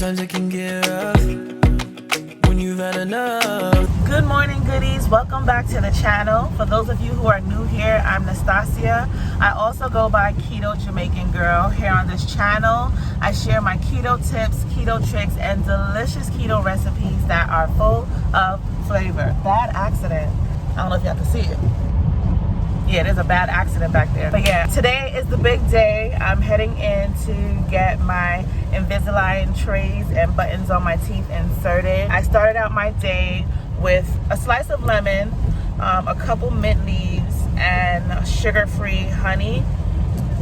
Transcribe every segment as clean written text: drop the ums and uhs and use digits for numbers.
Sometimes it can get rough when you've had enough. Good morning, goodies. Welcome back to the channel. For those of you who are new here, I'm Nastassja. I also go by Keto Jamaican Girl. Here on this channel, I share my keto tips, keto tricks, and delicious keto recipes that are full of flavor. Bad accident. I don't know if you have to see it. Yeah, there's a bad accident back there. But yeah, today is the big day. I'm heading in to get my Invisalign trays and buttons on my teeth inserted. I started out my day with a slice of lemon, a couple mint leaves, and sugar-free honey.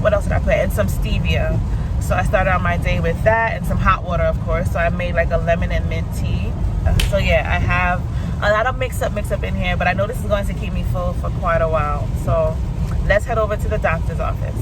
What else did I put? And some stevia. So I started out my day with that and some hot water, of course. So I made like a lemon and mint tea. So yeah, I have a lot of mix up in here, but I know this is going to keep me full for quite a while. So let's head over to the doctor's office.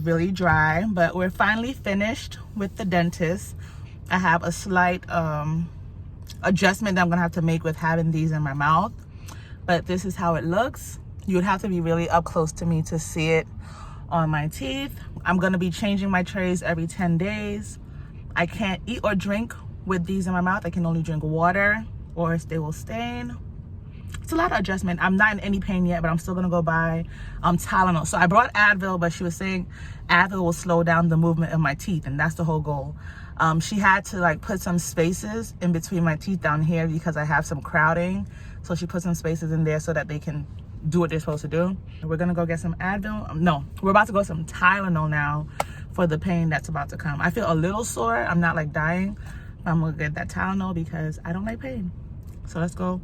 Really dry, but we're finally finished with the dentist. I have a slight adjustment that I'm gonna have to make with having these in my mouth, but this is how it looks. You would have to be really up close to me to see it on my teeth. I'm gonna be changing my trays every 10 days. I can't eat or drink with these in my mouth. I can only drink water or they will stain. It's a lot of adjustment. I'm not in any pain yet, but I'm still gonna go buy Tylenol. So I brought Advil, but she was saying Advil will slow down the movement of my teeth, and that's the whole goal. She had to like put some spaces in between my teeth down here because I have some crowding. So she put some spaces in there so that they can do what they're supposed to do. We're gonna go get some Advil. No, we're about to go some Tylenol now for the pain that's about to come. I feel a little sore. I'm not like dying. I'm gonna get that Tylenol because I don't like pain. So let's go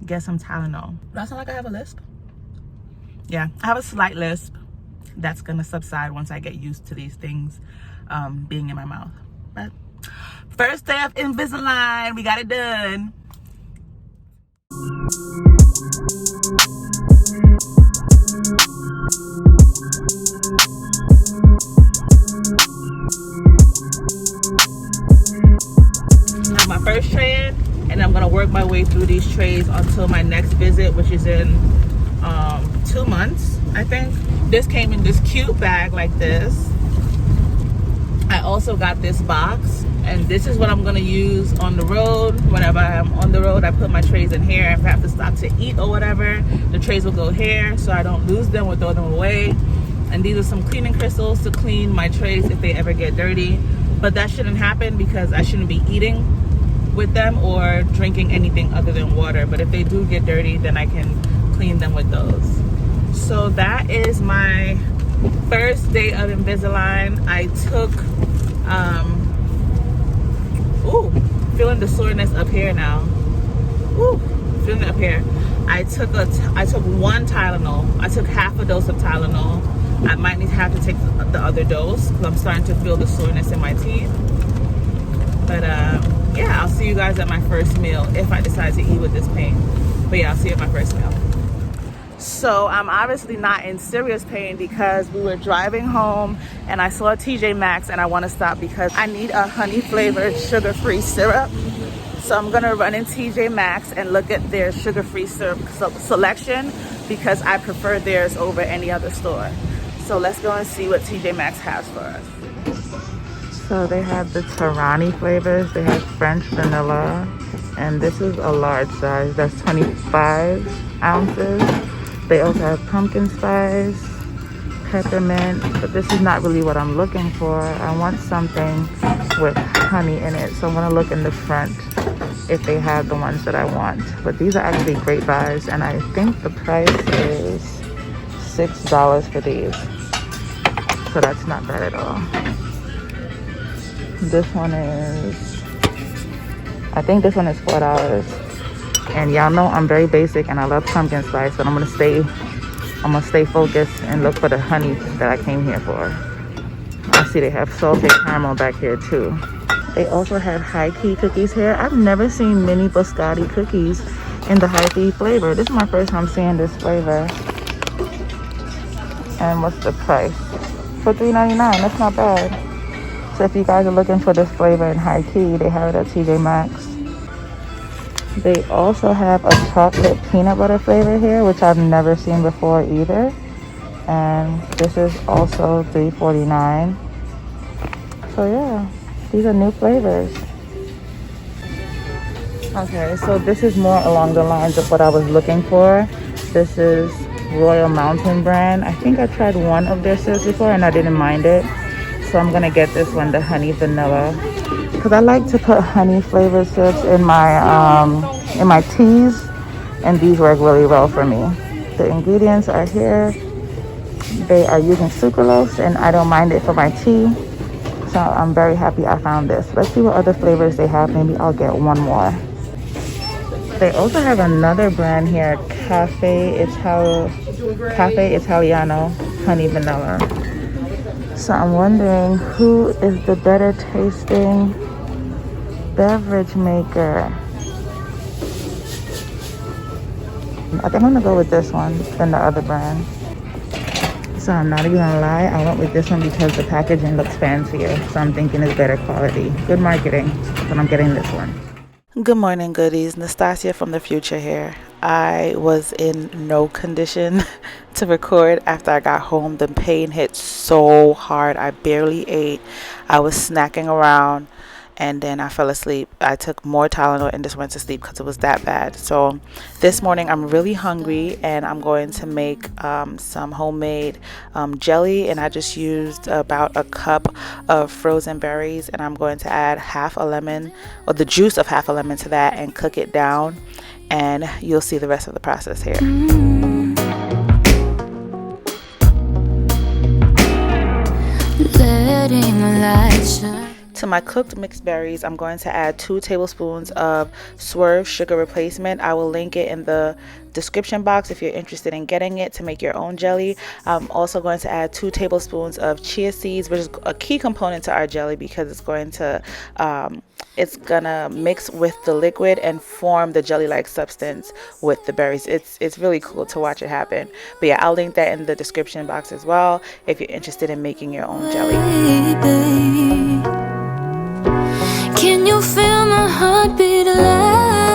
get some Tylenol. Do I sound like I have a lisp? Yeah, I have a slight lisp that's gonna subside once I get used to these things being in my mouth. But first day of Invisalign, we got it done. I have my first tray in, and I'm gonna work my way through these trays until my next visit, which is in 2 months, I think. This came in this cute bag like this. I also got this box, and this is what I'm gonna use on the road. Whenever I'm on the road, I put my trays in here. If I have to stop to eat or whatever, the trays will go here so I don't lose them or throw them away. And these are some cleaning crystals to clean my trays if they ever get dirty. But that shouldn't happen because I shouldn't be eating with them or drinking anything other than water. But if they do get dirty, then I can clean them with those. So that is my first day of Invisalign. I took feeling the soreness up here now. Feeling it up here. I took one Tylenol. I took half a dose of Tylenol. I might have to take the other dose because I'm starting to feel the soreness in my teeth. But yeah, I'll see you guys at my first meal if I decide to eat with this pain. But yeah, I'll see you at my first meal. So I'm obviously not in serious pain because we were driving home and I saw TJ Maxx and I want to stop because I need a honey flavored sugar-free syrup. So I'm gonna run in TJ Maxx and look at their sugar-free syrup selection because I prefer theirs over any other store. So let's go and see what TJ Maxx has for us. So they have the Tarani flavors. They have French vanilla, and this is a large size. That's 25 ounces. They also have pumpkin spice, peppermint, but this is not really what I'm looking for. I want something with honey in it. So I'm gonna look in the front if they have the ones that I want. But these are actually great buys, and I think the price is $6 for these. So that's not bad at all. This one is I think this one is $4. And y'all know I'm very basic and I love pumpkin spice, but I'm gonna stay focused and look for the honey that I came here for. I see they have salted caramel back here too. They also have high key cookies here. I've never seen mini biscotti cookies in the high key flavor. This is my first time seeing this flavor. And what's the price? For $3.99, that's not bad. So if you guys are looking for this flavor in high key, they have it at TJ Maxx. They also have a chocolate peanut butter flavor here, which I've never seen before either. And this is also $3.49. So yeah, these are new flavors. Okay, so this is more along the lines of what I was looking for. This is Royal Mountain brand. I think I tried one of their syrups before and I didn't mind it. So I'm gonna get this one, the honey vanilla. Because I like to put honey flavored syrups in my teas, and these work really well for me. The ingredients are here. They are using sucralose and I don't mind it for my tea. So I'm very happy I found this. Let's see what other flavors they have. Maybe I'll get one more. They also have another brand here, Cafe Italiano Honey Vanilla. So I'm wondering who is the better tasting beverage maker. I think I'm gonna go with this one than the other brand. So I'm not even gonna lie, I went with this one because the packaging looks fancier. So I'm thinking it's better quality. Good marketing, but I'm getting this one. Good morning, goodies. Nastassja from the future here. I was in no condition to record after I got home. The pain hit so hard. I barely ate. I was snacking around and then I fell asleep. I took more Tylenol and just went to sleep because it was that bad. So this morning I'm really hungry and I'm going to make some homemade jelly, and I just used about a cup of frozen berries, and I'm going to add half a lemon or the juice of half a lemon to that and cook it down, and you'll see the rest of the process here. Letting the light shine. To my cooked mixed berries, I'm going to add 2 tablespoons of Swerve sugar replacement. I will link it in the description box if you're interested in getting it to make your own jelly. I'm also going to add 2 tablespoons of chia seeds, which is a key component to our jelly because it's gonna mix with the liquid and form the jelly-like substance with the berries. It's really cool to watch it happen. But yeah, I'll link that in the description box as well if you're interested in making your own jelly. Can you feel my heartbeat loud?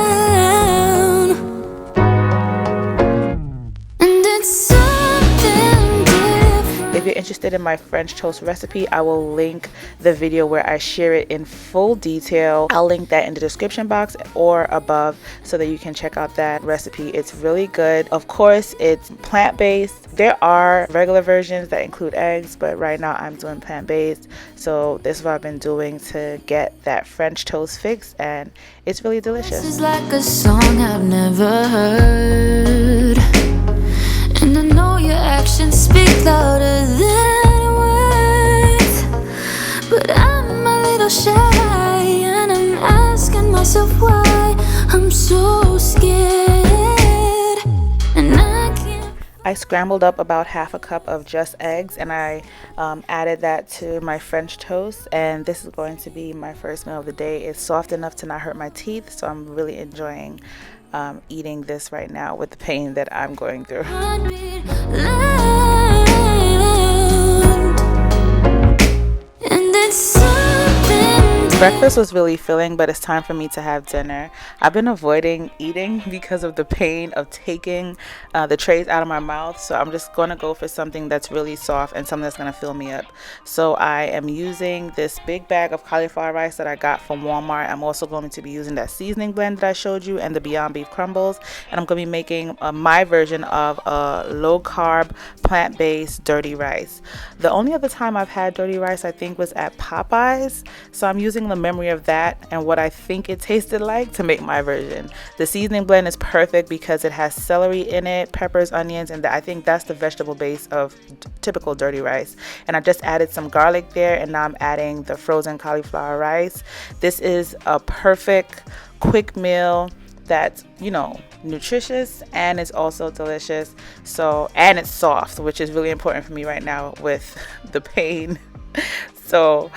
And it's something different. If you're interested in my French toast recipe, I will link the video where I share it in full detail. I'll link that in the description box or above so that you can check out that recipe. It's really good. Of course, it's plant-based. There are regular versions that include eggs, but right now I'm doing plant-based. So this is what I've been doing to get that French toast fix, and it's really delicious. This is like a song I've never heard, and I know your actions speak louder than words, but I'm a little shy and I'm asking myself why I'm so scared. And I scrambled up about half a cup of just eggs, and I added that to my French toast, and this is going to be my first meal of the day. It's soft enough to not hurt my teeth, so I'm really enjoying eating this right now with the pain that I'm going through. Breakfast was really filling, but it's time for me to have dinner. I've been avoiding eating because of the pain of taking the trays out of my mouth, so I'm just going to go for something that's really soft and something that's going to fill me up. So I am using this big bag of cauliflower rice that I got from Walmart. I'm also going to be using that seasoning blend that I showed you and the Beyond Beef crumbles, and I'm going to be making my version of a low-carb, plant-based dirty rice. The only other time I've had dirty rice, I think, was at Popeyes, so I'm using the memory of that and what I think it tasted like to make my version. The seasoning blend is perfect because it has celery in it, peppers, onions, and I think that's the vegetable base of typical dirty rice. And I just added some garlic there, and now I'm adding the frozen cauliflower rice. This is a perfect quick meal that's, you know, nutritious, and it's also delicious. So, and it's soft, which is really important for me right now with the pain. So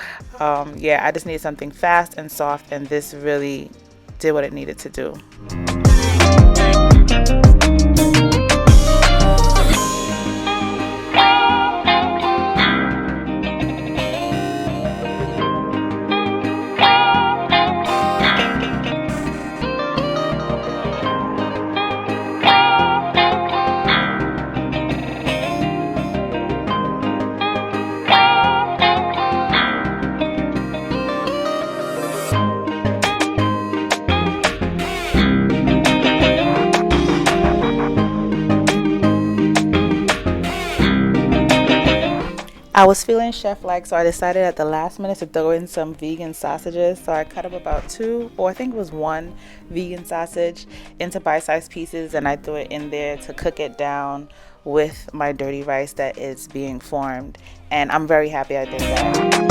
yeah, I just need something fast and soft, and this really did what it needed to do. I was feeling chef-like, so I decided at the last minute to throw in some vegan sausages. So I cut up about 2, or I think it was 1 vegan sausage into bite-sized pieces, and I threw it in there to cook it down with my dirty rice that is being formed. And I'm very happy I did that.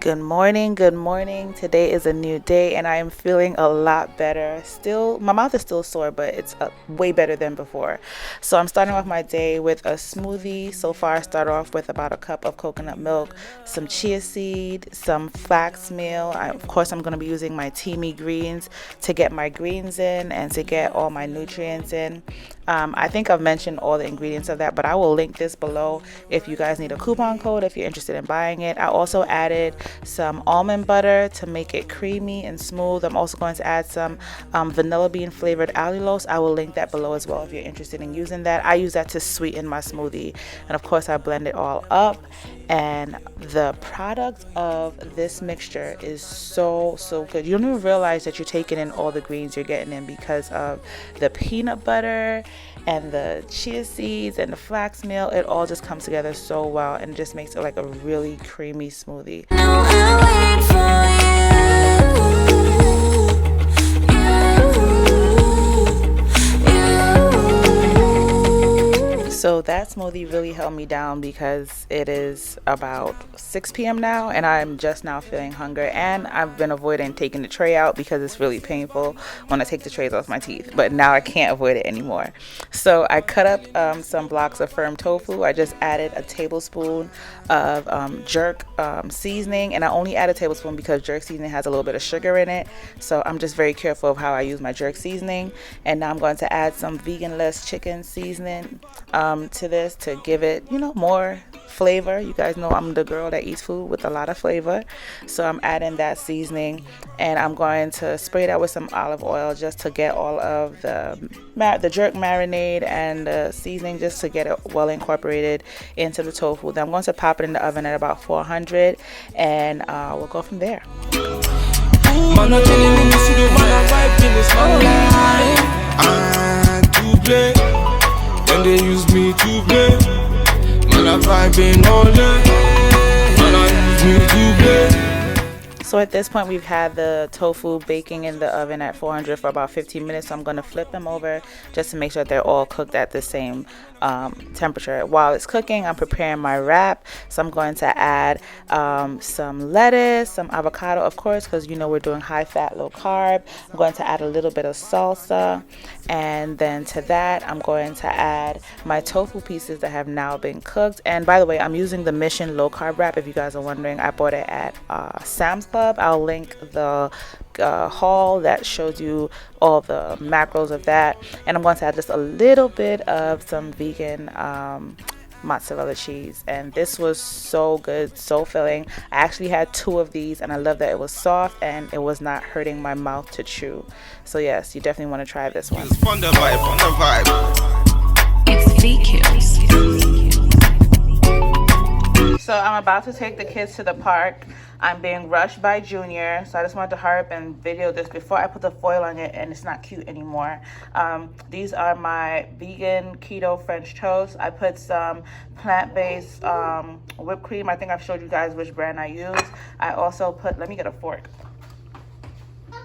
Good morning, good morning. Today is a new day and I am feeling a lot better. Still, my mouth is still sore, but it's way better than before. So I'm starting off my day with a smoothie. So far I start off with about a cup of coconut milk, some chia seed, some flax meal. Of course I'm going to be using my Teamy greens to get my greens in and to get all my nutrients in. I think I've mentioned all the ingredients of that, but I will link this below if you guys need a coupon code if you're interested in buying it. I also added some almond butter to make it creamy and smooth. I'm also going to add some vanilla bean flavored allulose. I will link that below as well if you're interested in using that. I use that to sweeten my smoothie, and of course I blend it all up, and the product of this mixture is so good. You don't even realize that you're taking in all the greens you're getting in because of the peanut butter and the chia seeds and the flax meal. It all just comes together so well and just makes it like a really creamy smoothie. So that smoothie really held me down because it is about 6 p.m. now and I'm just now feeling hunger, and I've been avoiding taking the tray out because it's really painful when I take the trays off my teeth, but now I can't avoid it anymore. So I cut up some blocks of firm tofu. I just added a tablespoon of jerk seasoning, and I only add a tablespoon because jerk seasoning has a little bit of sugar in it, so I'm just very careful of how I use my jerk seasoning. And now I'm going to add some vegan-less chicken seasoning to this to give it, you know, more flavor. You guys know I'm the girl that eats food with a lot of flavor, so I'm adding that seasoning, and I'm going to spray that with some olive oil just to get all of the jerk marinade and the seasoning, just to get it well incorporated into the tofu. Then I'm going to pop it in the oven at about 400, and we'll go from there. Then they use me to play. Man, I'm vibing all day. Man, I use me to play. So at this point we've had the tofu baking in the oven at 400 for about 15 minutes. So I'm going to flip them over just to make sure that they're all cooked at the same temperature. While it's cooking, I'm preparing my wrap. So I'm going to add some lettuce, some avocado, of course, because you know we're doing high fat, low carb. I'm going to add a little bit of salsa, and then to that I'm going to add my tofu pieces that have now been cooked. And by the way, I'm using the Mission low carb wrap. If you guys are wondering, I bought it at Sam's Club. I'll link the haul that shows you all the macros of that. And I'm going to add just a little bit of some vegan mozzarella cheese, and this was so good, so filling. I actually had 2 of these, and I love that it was soft and it was not hurting my mouth to chew. So yes, you definitely want to try this one. On the vibe. It's VQs. So I'm about to take the kids to the park. I'm being rushed by Junior, so I just wanted to hurry up and video this before I put the foil on it and it's not cute anymore. These are my vegan keto French toast. I put some plant-based whipped cream. I think I've showed you guys which brand I use. I also put, let me get a fork.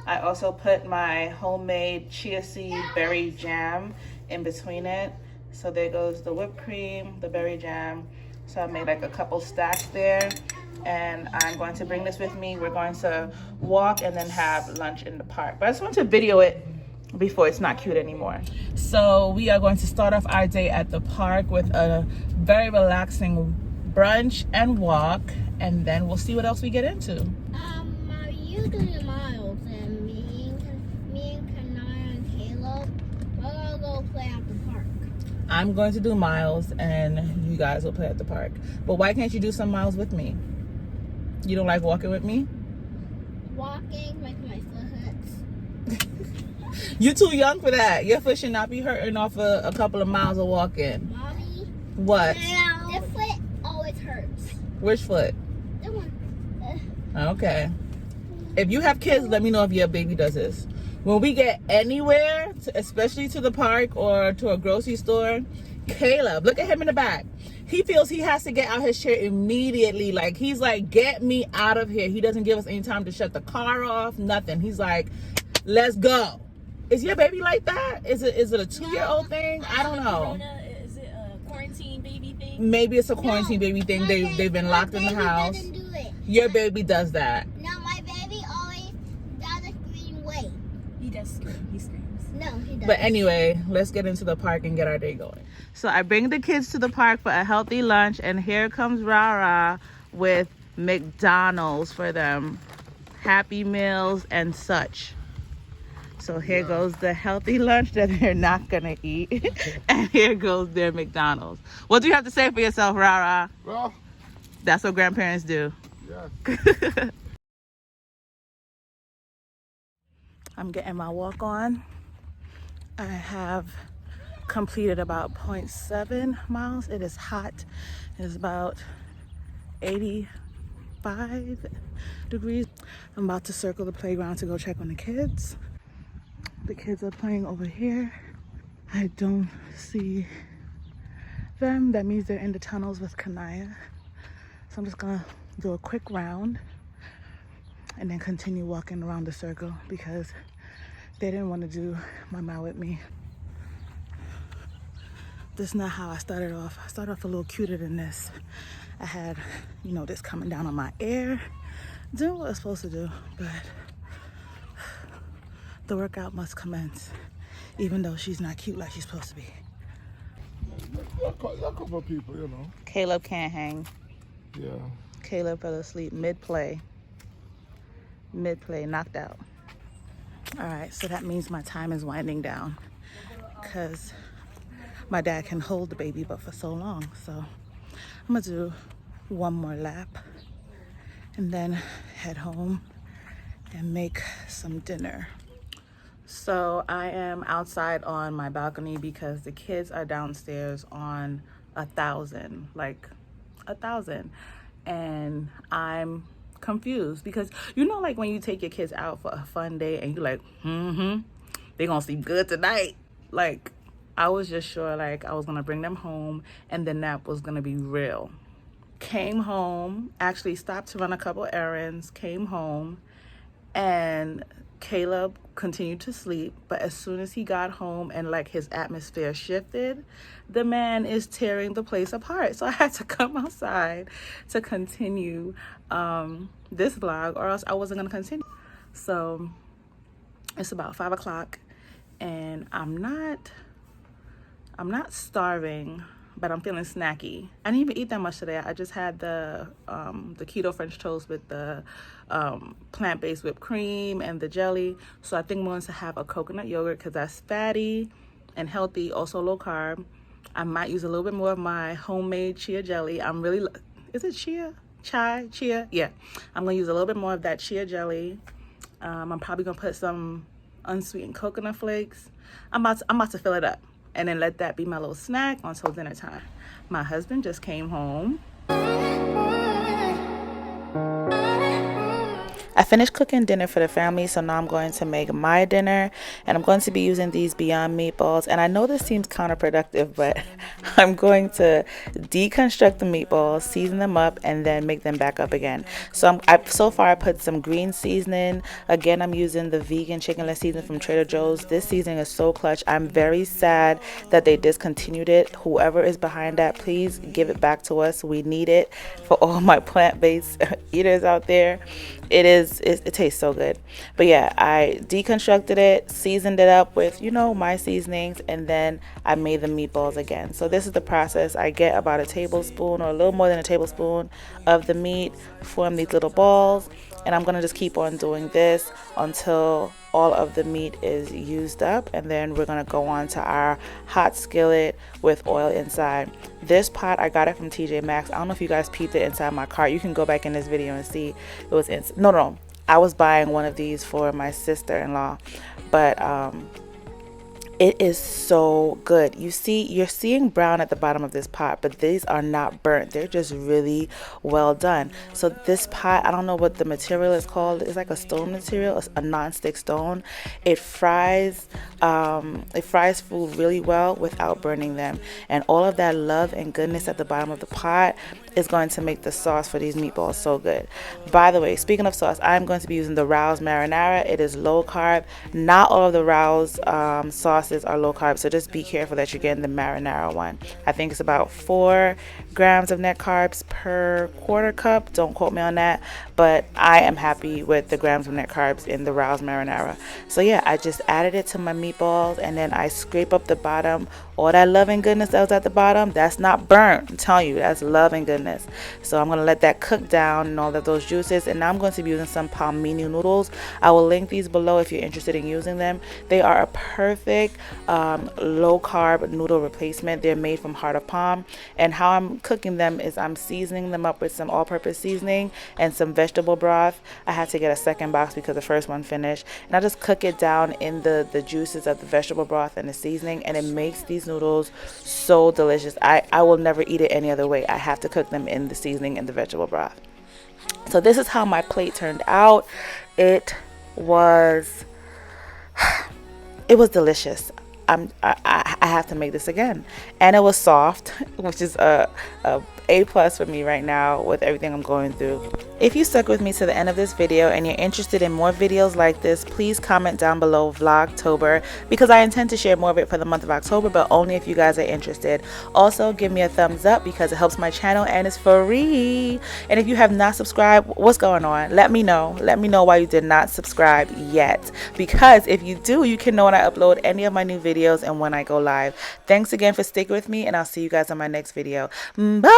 I also put my homemade chia seed berry jam in between it. So there goes the whipped cream, the berry jam. So I made like a couple stacks there, and I'm going to bring this with me. We're going to walk and then have lunch in the park. But I just want to video it before it's not cute anymore. So we are going to start off our day at the park with a very relaxing brunch and walk, and then we'll see what else we get into. Are you doing miles? And me and Kanaya and Caleb, we're gonna go play at the park. I'm going to do miles and you guys will play at the park. But why can't you do some miles with me? You don't like walking with me? Walking makes my foot hurts. You're too young for that. Your foot should not be hurting off a couple of miles of walking. Mommy? What? The foot always hurts. Which foot? The one. Okay. If you have kids, let me know if your baby does this. When we get anywhere, especially to the park or to a grocery store, Caleb, look at him in the back. He feels he has to get out his chair immediately. Like, he's like, get me out of here. He doesn't give us any time to shut the car off, nothing. He's like, let's go. Is your baby like that? Is it a 2-year-old thing? I don't know. Is it a quarantine baby thing? Maybe it's a quarantine baby thing. They've been locked in the house. Doesn't do it. Your baby does that. No, my baby always does a scream way. He does scream. He screams. No, he doesn't. But anyway, let's get into the park and get our day going. So I bring the kids to the park for a healthy lunch, and here comes Rara with McDonald's for them. Happy Meals and such. So here goes the healthy lunch that they're not gonna eat. And here goes their McDonald's. What do you have to say for yourself, Rara? Well, That's what grandparents do. yeah. I'm getting my walk on. I have completed about 0.7 miles. It is hot. It is about 85 degrees. I'm about to circle the playground to go check on the kids. The kids are playing over here. I don't see them. That means they're in the tunnels with Kanaya. So I'm just gonna do a quick round and then continue walking around the circle because they didn't want to do my mile with me. This is not how I started off. I started off a little cuter than this. I had, this coming down on my ear, doing what I was supposed to do, but the workout must commence, even though she's not cute like she's supposed to be. A couple of people, Caleb can't hang. Yeah. Caleb fell asleep mid-play, knocked out. All right, so that means my time is winding down because my dad can hold the baby but for so long. So I'm gonna do one more lap and then head home and make some dinner. So I am outside on my balcony because the kids are downstairs on 1,000, like 1,000. And I'm confused because like when you take your kids out for a fun day and you're like, they gonna sleep good tonight. Like, I was just sure like I was gonna bring them home and the nap was gonna be real. Came home, actually stopped to run a couple errands, came home, and Caleb continued to sleep, but as soon as he got home and like his atmosphere shifted, the man is tearing the place apart. So I had to come outside to continue this vlog, or else I wasn't gonna continue. So it's about 5 o'clock and I'm not starving, but I'm feeling snacky. I didn't even eat that much today. I just had the keto French toast with the plant-based whipped cream and the jelly. So I think I'm going to have a coconut yogurt because that's fatty and healthy, also low carb. I might use a little bit more of my homemade chia jelly. Is it chia? Chia? Yeah. I'm going to use a little bit more of that chia jelly. I'm probably going to put some unsweetened coconut flakes. I'm about to fill it up and then let that be my little snack until dinner time. My husband just came home. I finished cooking dinner for the family, so now I'm going to make my dinner, and I'm going to be using these Beyond meatballs. And I know this seems counterproductive, but I'm going to deconstruct the meatballs, season them up, and then make them back up again. So so far I put some green seasoning. Again, I'm using the vegan chickenless seasoning from Trader Joe's. This seasoning is so clutch. I'm very sad that they discontinued it. Whoever is behind that, please give it back to us. We need it for all my plant-based eaters out there. It tastes so good. But yeah, I deconstructed it, seasoned it up with, you know, my seasonings, and then I made the meatballs again. So this is the process. I get about a tablespoon or a little more than a tablespoon of the meat, form these little balls, and I'm gonna just keep on doing this until all of the meat is used up, and then we're gonna go on to our hot skillet with oil inside. This pot, I got it from TJ Maxx. I don't know if you guys peeped it inside my cart. You can go back in this video and see it was no, I was buying one of these for my sister-in-law, but it is so good. You're seeing brown at the bottom of this pot, but these are not burnt. They're just really well done. So this pot, I don't know what the material is called. It's like a stone material, a non-stick stone. It fries food really well without burning them. And all of that love and goodness at the bottom of the pot is going to make the sauce for these meatballs so good. By the way, speaking of sauce, I'm going to be using the Rouse marinara. It is low carb. Not all of the Rouse sauces are low carb, so just be careful that you're getting the marinara one. I think it's about 4 grams of net carbs per quarter cup. Don't quote me on that, but I am happy with the grams of net carbs in the Rouse marinara. So yeah, I just added it to my meatballs, and then I scrape up the bottom. All that love and goodness that was at the bottom, that's not burnt. I'm telling you, that's love and goodness. So I'm going to let that cook down and all of those juices, and now I'm going to be using some palmini noodles. I will link these below if you're interested in using them. They are a perfect low carb noodle replacement. They're made from heart of palm, and how I'm cooking them is I'm seasoning them up with some all-purpose seasoning and some vegetable broth. I had to get a second box because the first one finished, and I just cook it down in the juices of the vegetable broth and the seasoning, and it makes these noodles so delicious. I will never eat it any other way. I have to cook them in the seasoning and the vegetable broth. So this is how my plate turned out. It was delicious. I have to make this again, and it was soft, which is a plus for me right now with everything I'm going through. If you stuck with me to the end of this video and you're interested in more videos like this, please comment down below Vlogtober, because I intend to share more of it for the month of October, but only if you guys are interested. Also, give me a thumbs up because it helps my channel and it's free. And if you have not subscribed, what's going on? Let me know. Let me know why you did not subscribe yet, because if you do, you can know when I upload any of my new videos and when I go live. Thanks again for sticking with me, and I'll see you guys on my next video. Bye.